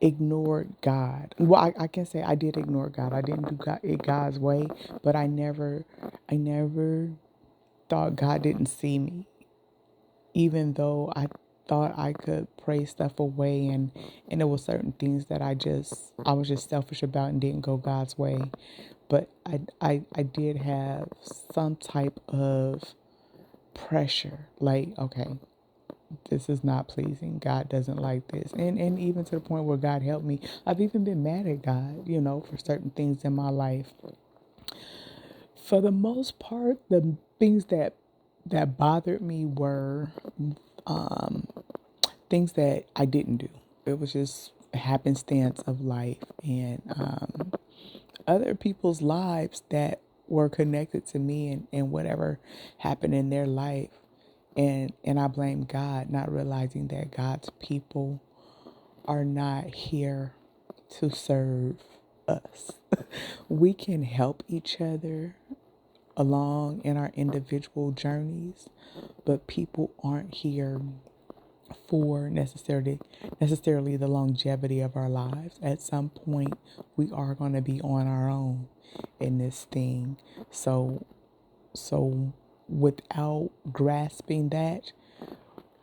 ignored God. Well, I can say I did ignore God. I didn't do it God's way, but I never thought God didn't see me, even though I thought I could pray stuff away, and there were certain things that I was just selfish about and didn't go God's way. But I did have some type of pressure, like, okay, this is not pleasing. God doesn't like this. And even to the point where God helped me. I've even been mad at God, for certain things in my life. For the most part, the things that bothered me were um, things that I didn't do. It was just happenstance of life, and other people's lives that were connected to me, and whatever happened in their life. And I blame God, not realizing that God's people are not here to serve us. We can help each other along in our individual journeys, but people aren't here for necessarily the longevity of our lives. At some point, we are going to be on our own in this thing. So without grasping that,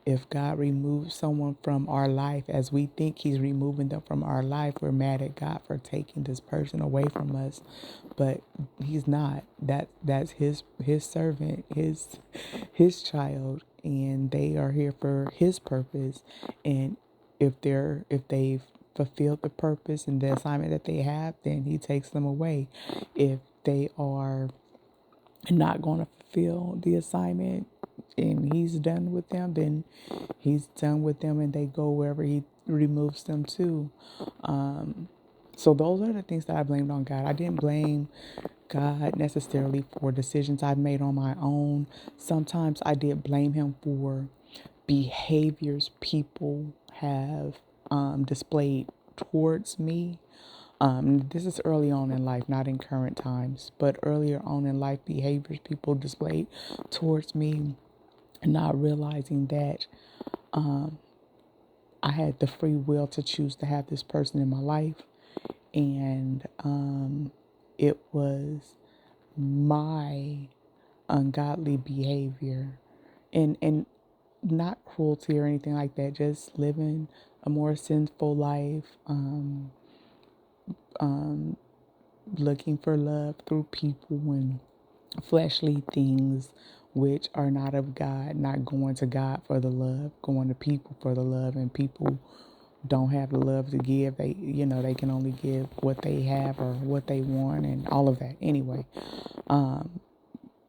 if God removes someone from our life as we think he's removing them from our life, we're mad at God for taking this person away from us. But he's not. That's his servant, his child, and they are here for his purpose. And if they've fulfilled the purpose and the assignment that they have, then he takes them away. If they are not going to fulfill the assignment and he's done with them, then he's done with them and they go wherever he removes them to. So those are the things that I blamed on God. I didn't blame God necessarily for decisions I've made on my own. Sometimes I did blame him for behaviors people have displayed towards me. This is early on in life, not in current times, but earlier on in life, behaviors people displayed towards me, not realizing that I had the free will to choose to have this person in my life, and it was my ungodly behavior, and not cruelty or anything like that, just living a more sinful life, looking for love through people and fleshly things which are not of God, not going to God for the love, going to people for the love, and people don't have the love to give. They can only give what they have or what they want and all of that. Anyway,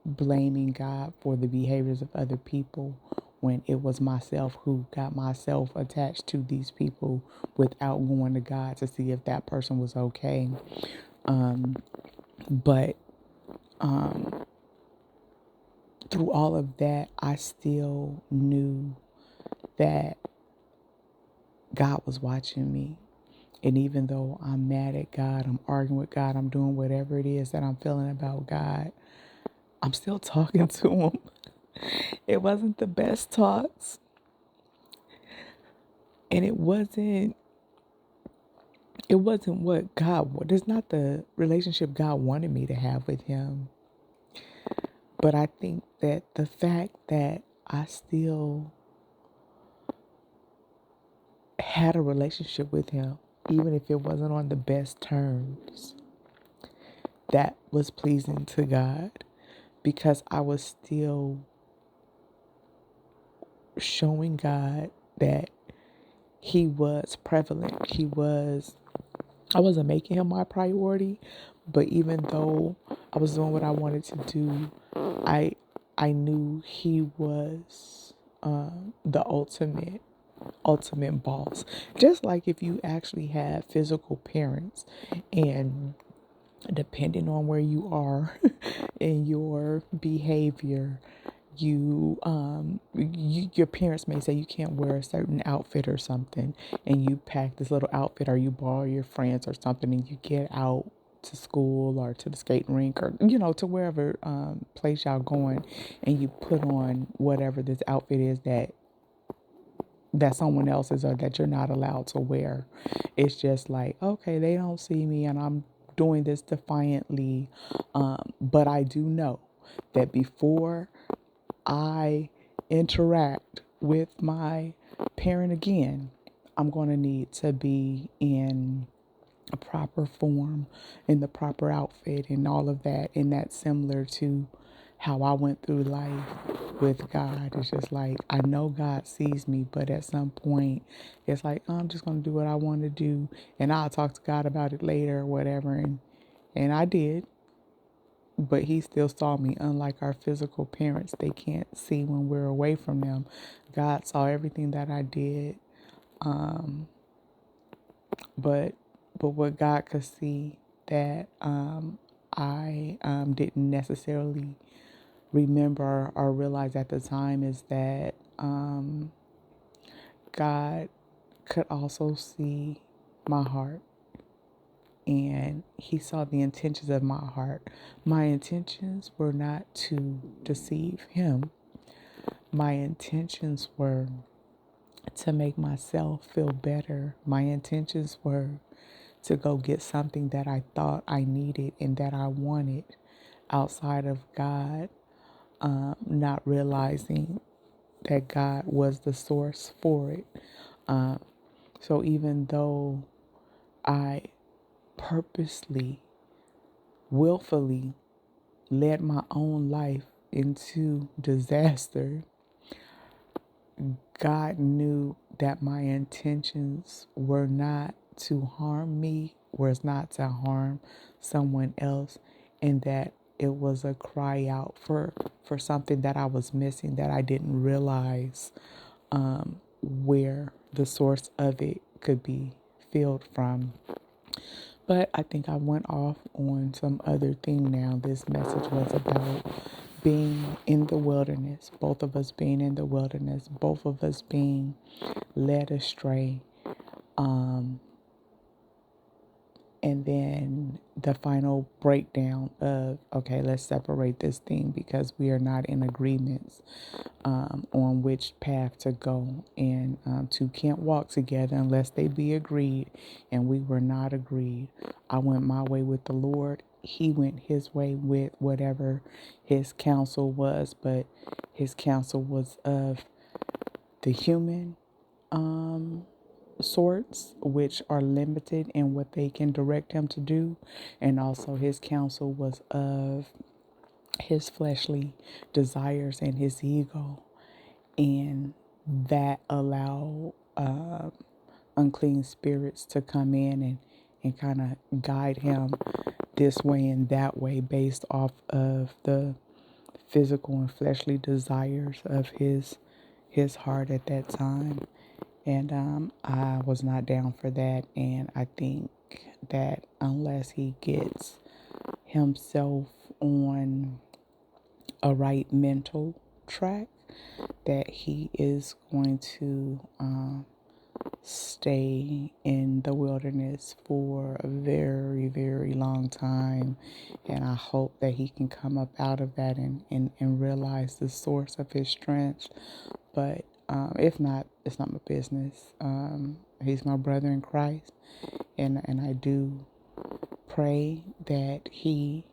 blaming God for the behaviors of other people when it was myself who got myself attached to these people without going to God to see if that person was okay. But through all of that, I still knew that God was watching me. And even though I'm mad at God, I'm arguing with God, I'm doing whatever it is that I'm feeling about God, I'm still talking to him. It wasn't the best talks, and it wasn't what God wanted. It's not the relationship God wanted me to have with him. But I think that the fact that I still had a relationship with him, even if it wasn't on the best terms, that was pleasing to God, because I was still showing God that he was prevalent. I wasn't making him my priority, but even though I was doing what I wanted to do, I I knew he was the ultimate boss. Just like if you actually have physical parents, and depending on where you are in your behavior, your parents may say you can't wear a certain outfit or something, and you pack this little outfit, or you borrow your friends or something, and you get out to school or to the skating rink, or to wherever place y'all going, and you put on whatever this outfit is that that someone else's or that you're not allowed to wear. It's just like, okay, they don't see me and I'm doing this defiantly. But I do know that before I interact with my parent again, I'm going to need to be in a proper form, in the proper outfit, and all of that. And that's similar to how I went through life with God. It's just like, I know God sees me, but at some point, it's like, oh, I'm just going to do what I want to do, and I'll talk to God about it later or whatever. And I did, but He still saw me. Unlike our physical parents, they can't see when we're away from them. God saw everything that I did. But what God could see that I didn't necessarily remember or realize at the time is that God could also see my heart, and He saw the intentions of my heart. My intentions were not to deceive Him. My intentions were to make myself feel better. My intentions were to go get something that I thought I needed and that I wanted outside of God, not realizing that God was the source for it. So even though I purposely, willfully led my own life into disaster, God knew that my intentions were not to harm me, was not to harm someone else, and that it was a cry out for something that I was missing that I didn't realize where the source of it could be filled from. But I think I went off on some other thing now. This message was about being in the wilderness, both of us being in the wilderness, both of us being led astray. And then the final breakdown of, okay, let's separate this thing because we are not in agreements on which path to go. And two can't walk together unless they be agreed. And we were not agreed. I went my way with the Lord. He went his way with whatever his counsel was, but his counsel was of the human sorts, which are limited in what they can direct him to do, and also his counsel was of his fleshly desires and his ego, and that allow unclean spirits to come in and kind of guide him this way and that way based off of the physical and fleshly desires of his heart at that time. And I was not down for that. And I think that unless he gets himself on a right mental track, that he is going to stay in the wilderness for a very, very long time. And I hope that he can come up out of that and realize the source of his strength. But if not, it's not my business. He's my brother in Christ. And I do pray that he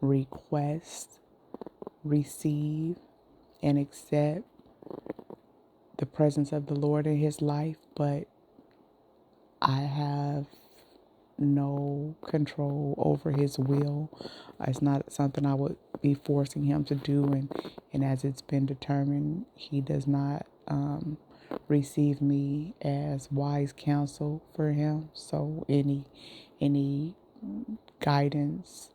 request, receive, and accept the presence of the Lord in his life. But I have no control over his will. It's not something I would be forcing him to do, and as it's been determined, he does not receive me as wise counsel for him. So any guidance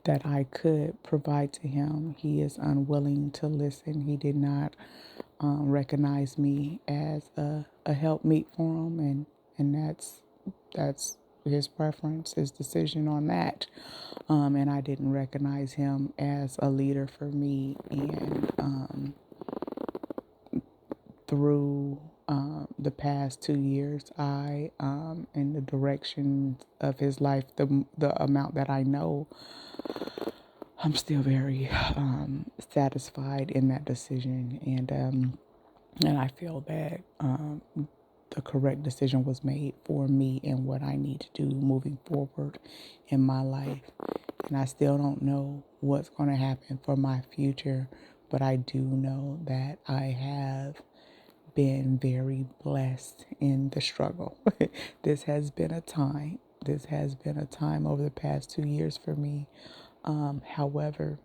that I could provide to him, he is unwilling to listen. He did not recognize me as a helpmeet for him, and that's his preference, his decision on that. And I didn't recognize him as a leader for me. And through the past 2 years, I, in the direction of his life, the amount that I know, I'm still very satisfied in that decision. And And I feel that the correct decision was made for me and what I need to do moving forward in my life. And I still don't know what's going to happen for my future, but I do know that I have been very blessed in the struggle. This has been a time. This has been a time over the past 2 years for me. However,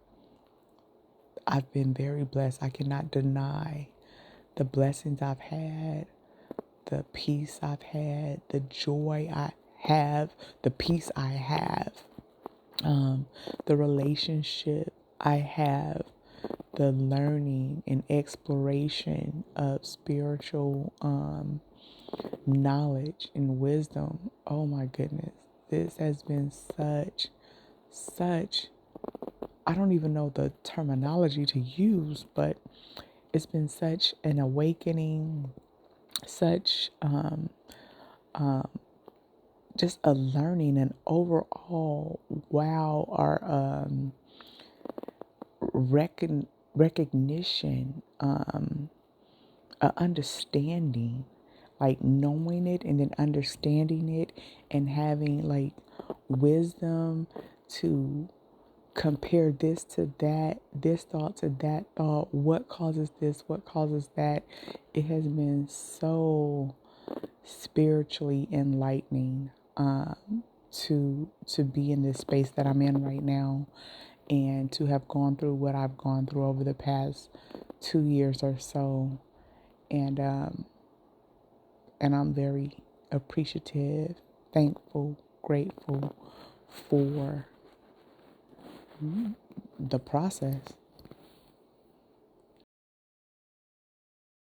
I've been very blessed. I cannot deny the blessings I've had, the peace I've had, the joy I have, the peace I have, the relationship I have, the learning and exploration of spiritual knowledge and wisdom. Oh my goodness. This has been such, I don't even know the terminology to use, but it's been such an awakening, such just a learning and overall, wow, our recognition, understanding, like knowing it and then understanding it and having like wisdom to compare this to that, this thought to that thought, what causes this, what causes that. It has been so spiritually enlightening to be in this space that I'm in right now and to have gone through what I've gone through over the past 2 years or so. And I'm very appreciative, thankful, grateful for the process.